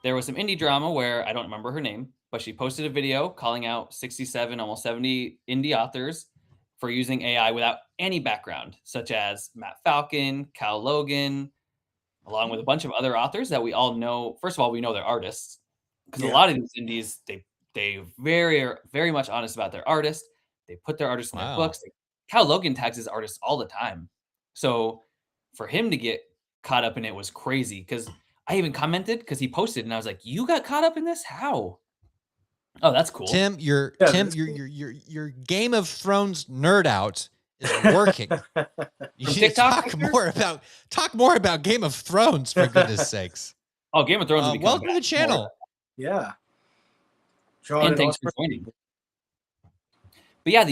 There was some indie drama where I don't remember her name, but she posted a video calling out 67, almost 70 indie authors for using AI without any background, such as Matt Falcon, Cal Logan, along with a bunch of other authors that we all know. First of all, we know they're artists because a Yeah. lot of these indies, they very are very much honest about their artist. They put their artists in their Wow. books. Cal Logan tags his artists all the time. So for him to get caught up in it was crazy because I even commented because he posted and I was like, "You got caught up in this? How?" Oh, that's cool. Tim, your Yeah, Tim, that's your, cool. your your your Game of Thrones nerd out is working. You From should TikTok, talk Hector? more about Game of Thrones, for goodness sakes. Oh, Game of Thrones will be coming Welcome to back. the channel. Yeah. Drawn And it thanks off for joining. But yeah,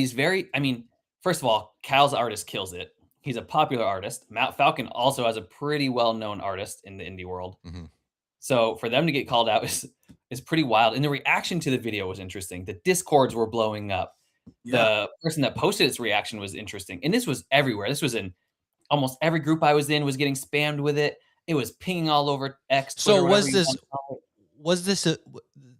I mean, first of all, Cal's artist kills it. He's a popular artist. Matt Falcon also has a pretty well-known artist in the indie world. Mhm. So for them to get called out is pretty wild. And the reaction to the video was interesting. The discords were blowing up. Yeah. The person that posted its reaction was interesting. And this was everywhere. This was in almost every group I was in was getting spammed with it. It was pinging all over X, Twitter, So whatever you wanna call it. was this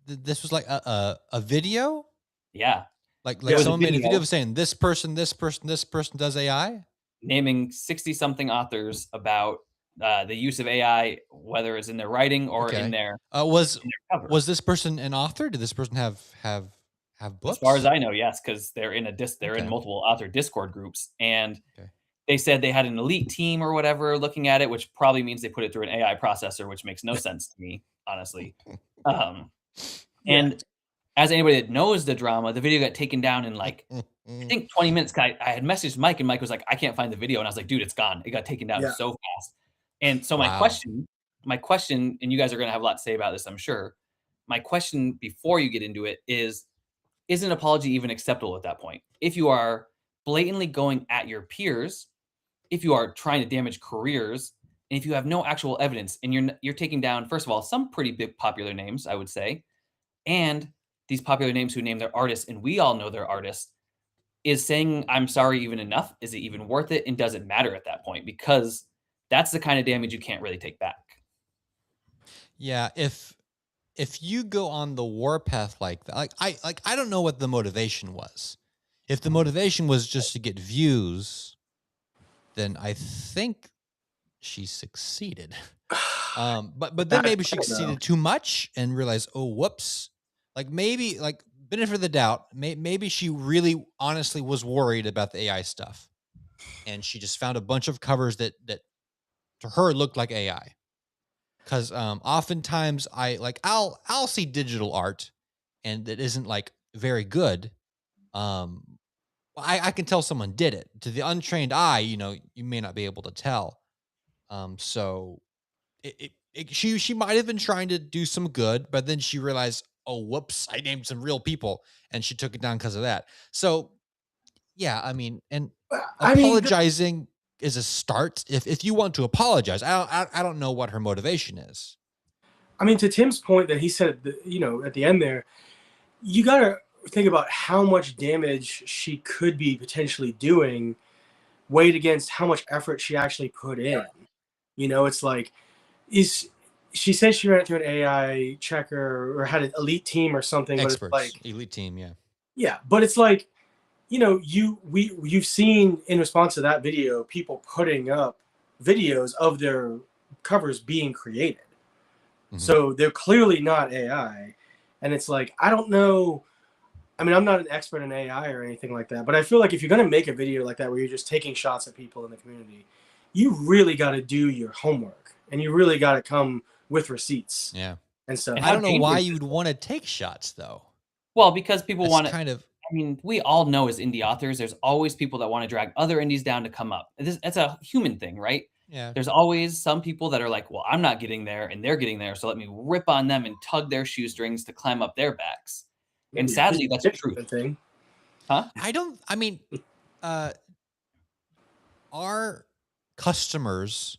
this was like a video? Yeah. Like There was a someone made a video. video of saying this person does AI? Naming 60-something authors about the use of AI, whether it's in their writing or in Okay. their Was cover. was this person an author? Did this person have As books? far as I know, yes, because they're in Okay. multiple author Discord groups, and Okay. they said they had an elite team or whatever looking at it, which probably means they put it through an AI processor, which makes no sense to me, honestly. Um, Yeah. and as anybody that knows the drama, the video got taken down in like I think 20 minutes. I had messaged Mike, and Mike was like, "I can't find the video," and I was like, "Dude, it's gone. It got taken down Yeah. so fast." And so Wow. my question, and you guys are gonna have a lot to say about this, I'm sure. My question before you get into it is an apology even acceptable at that point? If you are blatantly going at your peers, if you are trying to damage careers, and if you have no actual evidence, and you're taking down, first of all, some pretty big popular names, I would say, and these popular names who name their artists, and we all know their artists, is saying I'm sorry even enough? Is it even worth it? And does it matter at that point? Because that's the kind of damage you can't really take back. Yeah, if you go on the warpath like that, I don't know what the motivation was. If the motivation was just to get views, then I think she succeeded. But then maybe she succeeded too much and realized, oh, whoops. Like maybe, like benefit of the doubt, maybe she really honestly was worried about the AI stuff, and she just found a bunch of covers that to her looked like AI. Because oftentimes I'll see digital art, and that isn't like very good. I can tell someone did it. To the untrained eye, you may not be able to tell. So she might have been trying to do some good, but then she realized, oh, whoops, I named some real people, and she took it down because of that. So, yeah, I mean, and apologizing is a start. If you want to apologize, I don't know what her motivation is. I mean, to Tim's point that he said, at the end there, you got to think about how much damage she could be potentially doing, weighed against how much effort she actually put in. It's like, she said she ran it through an AI checker or had an elite team or something. Experts, but it's like elite team, yeah. Yeah, but it's like, you've seen in response to that video, people putting up videos of their covers being created. Mhm. So they're clearly not AI. And it's like, I don't know. I mean, I'm not an expert in AI or anything like that, but I feel like if you're going to make a video like that where you're just taking shots at people in the community, you really got to do your homework, and you really got to come with receipts. Yeah. And so I don't know why you'd want to take shots, though. Well, because people want to kind of. I mean, we all know as indie authors, there's always people that want to drag other indies down to come up. That's a human thing, right? Yeah. There's always some people that are like, well, I'm not getting there and they're getting there, so let me rip on them and tug their shoestrings to climb up their backs. And sadly, that's the truth. Thing. Huh? Our customers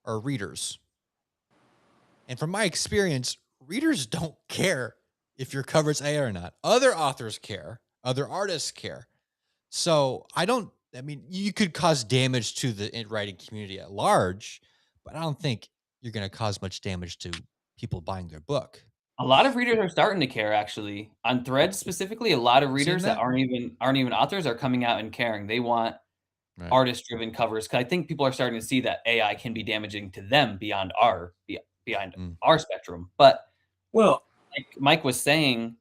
are readers. And from my experience, readers don't care if your cover's AI or not. Other authors care. Other artists care. So I don't I mean, you could cause damage to the writing community at large, but I don't think you're going to cause much damage to people buying their book. A lot of readers are starting to care actually. On Threads specifically, a lot of Seen readers that that? aren't even authors are coming out and caring. They want Right. artist-driven covers, 'cause I think people are starting to see that AI can be damaging to them beyond behind Mm. our spectrum. But Well, like Mike was saying,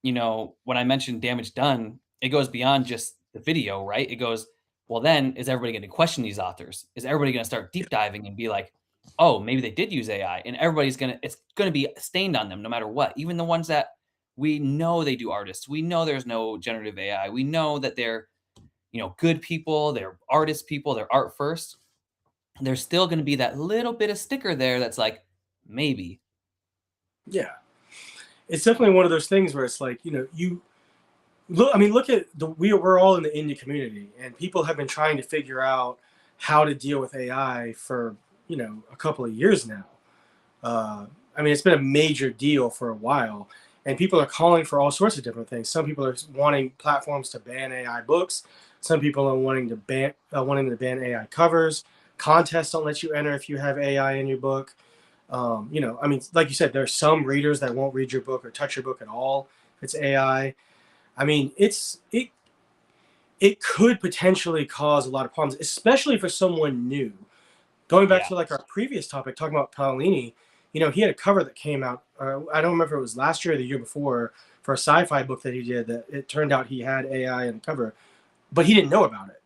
when I mentioned damage done, it goes beyond just the video, right? It goes, well, then is everybody going to question these authors? Is everybody going to start deep diving and be like, oh, maybe they did use AI, and it's going to be stained on them no matter what. Even the ones that we know they do artists, we know there's no generative AI, we know that they're, good people, they're artist people, they're art first. There's still going to be that little bit of sticker there that's like, maybe. yeah, it's definitely one of those things where it's like, you look. I mean, look at we're all in the indie community, and people have been trying to figure out how to deal with AI for a couple of years now. I mean, it's been a major deal for a while, and people are calling for all sorts of different things. Some people are wanting platforms to ban AI books. Some people are wanting to ban AI covers. Contests don't let you enter if you have AI in your book. I mean, like you said, there are some readers that won't read your book or touch your book at all if it's AI. I mean, it could potentially cause a lot of problems, especially for someone new. Going back Yeah. to like our previous topic, talking about Paolini, he had a cover that came out. I don't remember if it was last year or the year before for a sci-fi book that he did. That it turned out he had AI in the cover, but he didn't know about it.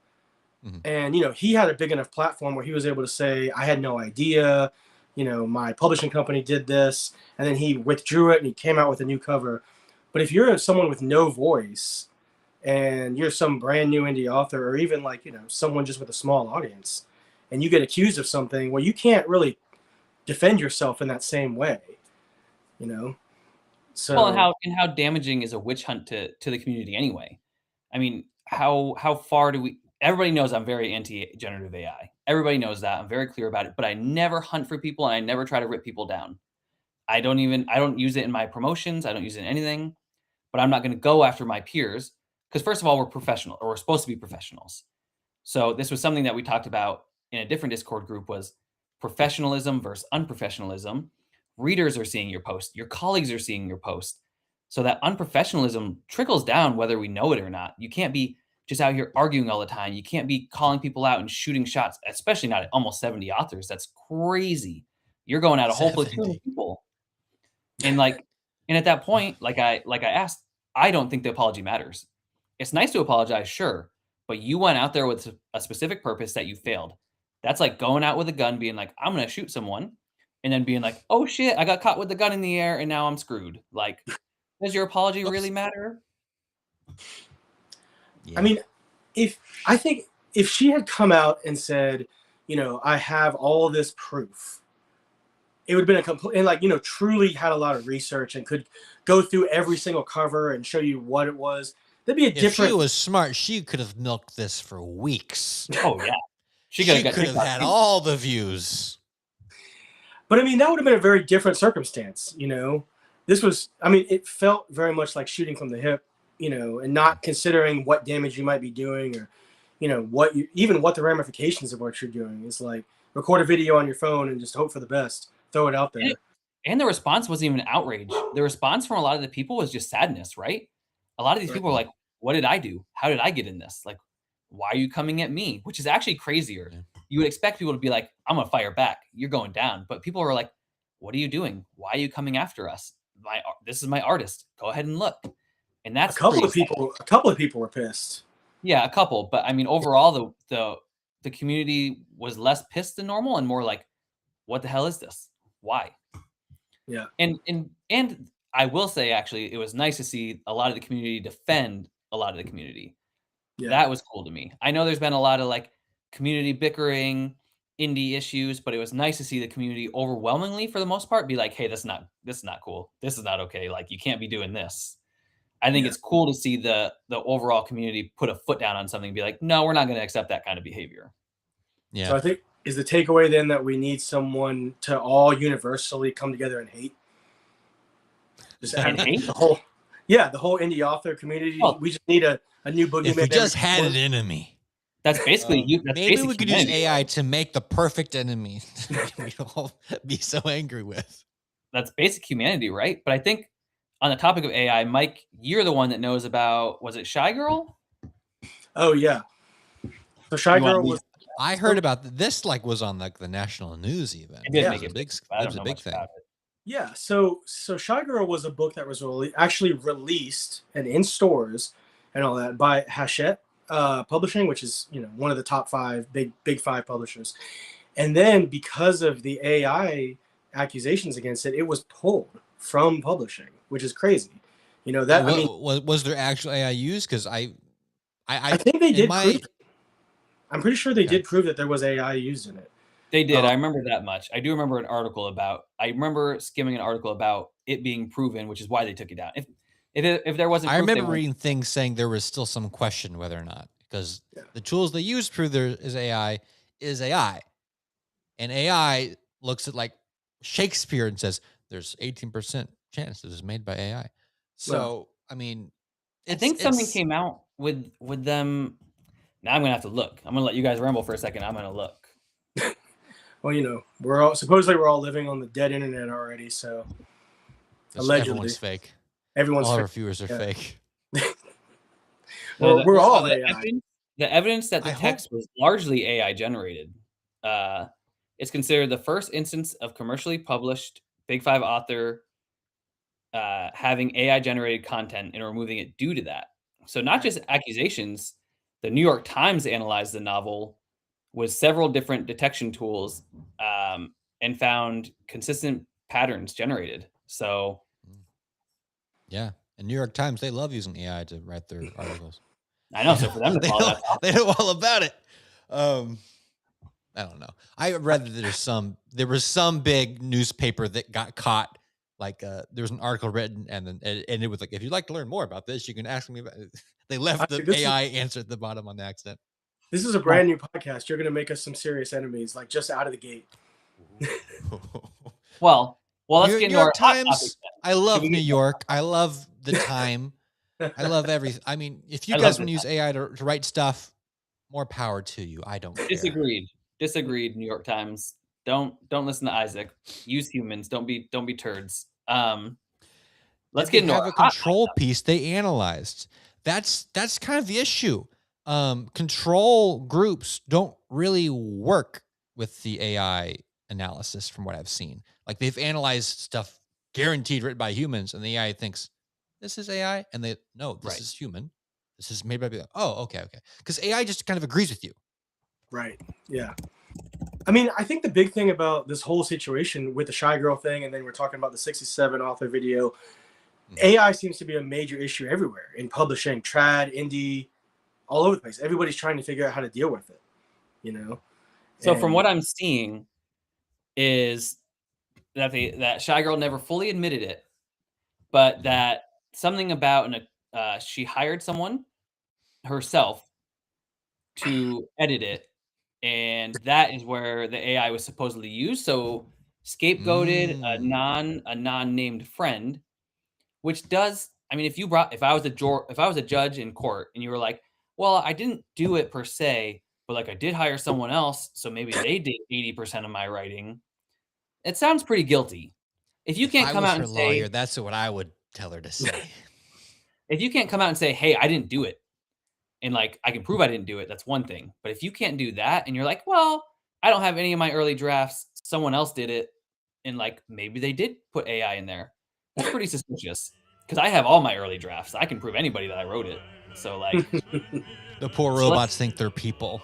Mhm. And he had a big enough platform where he was able to say, "I had no idea." My publishing company did this, and then he withdrew it and he came out with a new cover. But if you're someone with no voice and you're some brand new indie author, or even like someone just with a small audience, and you get accused of something, well, you can't really defend yourself in that same way, you know. Well, and So how damaging is a witch hunt to the community anyway? I mean, how far do we everybody knows I'm very anti generative AI. Everybody knows that. I'm very clear about it, but I never hunt for people and I never try to rip people down. I don't use it in my promotions, I don't use it in anything, but I'm not going to go after my peers because first of all, we're professional or we're supposed to be professionals. So this was something that we talked about in a different Discord group was professionalism versus unprofessionalism. Readers are seeing your post, your colleagues are seeing your post. So that unprofessionalism trickles down whether we know it or not. You can't be just out here arguing all the time. You can't be calling people out and shooting shots, especially not at almost 70 authors. That's crazy. You're going at a whole platoon of 70. people. And like and at that point, like I asked, I don't think the apology matters. It's nice to apologize, sure, but you went out there with a specific purpose that you failed. That's like going out with a gun, being like, I'm gonna shoot someone, and then being like, oh shit, I got caught with the gun in the air and now I'm screwed. Like, does your apology really Whoops. matter? I Yeah. mean, if I think if she had come out and said, I have all this proof, it would have been a complete and like truly had a lot of research and could go through every single cover and show you what it was. That'd be a If she different. was smart, she could have milked this for weeks. Oh yeah. She She got could have TikTok had famous. all the views. But I mean, that would have been a very different circumstance. This was. I mean, it felt very much like shooting from the hip. And not considering what damage you might be doing, or what the ramifications of what you're doing is. Like record a video on your phone and just hope for the best. Throw it out And, there. and the response wasn't even outrage. The response from a lot of the people was just sadness, right? A lot of these Right. people were like, what did I do? How did I get in this? Like, why are you coming at me? Which is actually crazier. Yeah. You would expect people to be like, I'm gonna fire back. You're going down. But people were like, what are you doing? Why are you coming after us? This is my artist. Go ahead and look. And A that's couple pretty of sad. people were pissed. Yeah, a couple. But I mean, overall, the community was less pissed than normal and more like, what the hell is this? Why? Yeah. And I will say, actually, it was nice to see a lot of the community defend a lot of the community. Yeah. That was cool to me. I know there's been a lot of like community bickering, indie issues, but it was nice to see the community overwhelmingly, for the most part, be like, "Hey, this is not cool. This is not okay. Like, you can't be doing this." I think Yeah. it's cool to see the overall community put a foot down on something and be like, "No, we're not going to accept that kind of behavior." Yeah. So I think is the takeaway then that we need someone to all universally come together and hate. Just And hate? the whole indie author community. Well, We just need a new boogeyman. If we just every had month. an enemy. That's basically that's Maybe basic we could use humanity, AI right? to make the perfect enemy we'd all be so angry with. That's basic humanity, right? But I think on the topic of AI, Mike, you're the one that knows about, was it Shy Girl? Oh yeah. So Shy You want Girl me? was I heard about this, like, was on like the national news even. It It did yeah. was make a it big, big, but I it don't was a know big much thing. about it. Yeah, so Shy Girl was a book that was actually released and in stores and all that by Hachette Publishing, which is one of the top five big five publishers. And then because of the AI accusations against it, it was pulled from publishing, which is crazy. Wait, I mean, what was there actual AI used? Because I think they in did my prove it. I'm pretty sure they okay. did prove that there was AI used in it. They did. Um, I remember that much. I do remember an article about. I remember skimming an article about it being proven, which is why they took it down. If there wasn't I proof, they remember wouldn't. reading things saying there was still some question whether or not, because yeah. the tools they use to prove there is AI, and AI looks at like Shakespeare and says there's 18% chance this is made by AI. Well, So I mean, I think something it's came out with them. Now I'm gonna have to look. I'm gonna let you guys ramble for a second. I'm gonna look. well, we're all living on the dead internet already, so allegedly everyone's fake. everyone's All of fake. our viewers are Yeah. fake. So We're all the AI. evidence that the I hope text was largely AI generated. Uh, it's considered the first instance of commercially published Big Five author having AI generated content and removing it due to that. So, not Right. just accusations, the New York Times analyzed the novel with several different detection tools and found consistent patterns generated. So, yeah. And New York Times, they love using AI to write their articles. I know. So, for them to they follow, know that's awesome. they know all about it. I don't know. I read that there was some big newspaper that got caught. Like there was an article written and then it ended with like, if you'd like to learn more about this, you can ask me about it. They left the This is AI answer at the bottom on the accident. this is a Right. brand new podcast. You're gonna make us some serious enemies, like just out of the gate. Well, let's New get into York our hot topic Times. then. I Should love we New get- York. I love the time. I love everything. I mean, if you I guys love want to the use AI to write stuff, more power to you. I don't care. Disagreed, New York Times. Don't listen to Isaac. Use humans. Don't be turds. Let's Did get they into our have a hot control piece they analyzed? That's kind of the issue. Control groups don't really work with the AI analysis from what I've seen. Like they've analyzed stuff guaranteed written by humans, and the AI thinks this is AI, and they no, this Right. is human. This is made by. Oh, okay. Because AI just kind of agrees with you. Right. Yeah. I mean, I think the big thing about this whole situation with the Shy Girl thing, and then we're talking about the 67 author video, AI seems to be a major issue everywhere in publishing, trad, indie, all over the place. Everybody's trying to figure out how to deal with it, you know? So from And what I'm seeing is that Shy Girl never fully admitted it, but that something about she hired someone herself to edit it, and that is where the AI was supposedly used. So scapegoated a Mm. non-named friend, which does. I mean, if I was a judge in court and you were like, well, I didn't do it per se, but like I did hire someone else, so maybe they did 80% of my writing. It sounds pretty guilty. If you If can't I come was out her and say, lawyer, that's what I would tell her to say. if you can't come out and say, hey, I didn't do it, and like I can prove I didn't do it, that's one thing. But if you can't do that and you're like, well, I don't have any of my early drafts, someone else did it, and like maybe they did put AI in there, that's pretty suspicious. Because I have all my early drafts. I can prove anybody that I wrote it. So like, The poor so let's robots think they're people.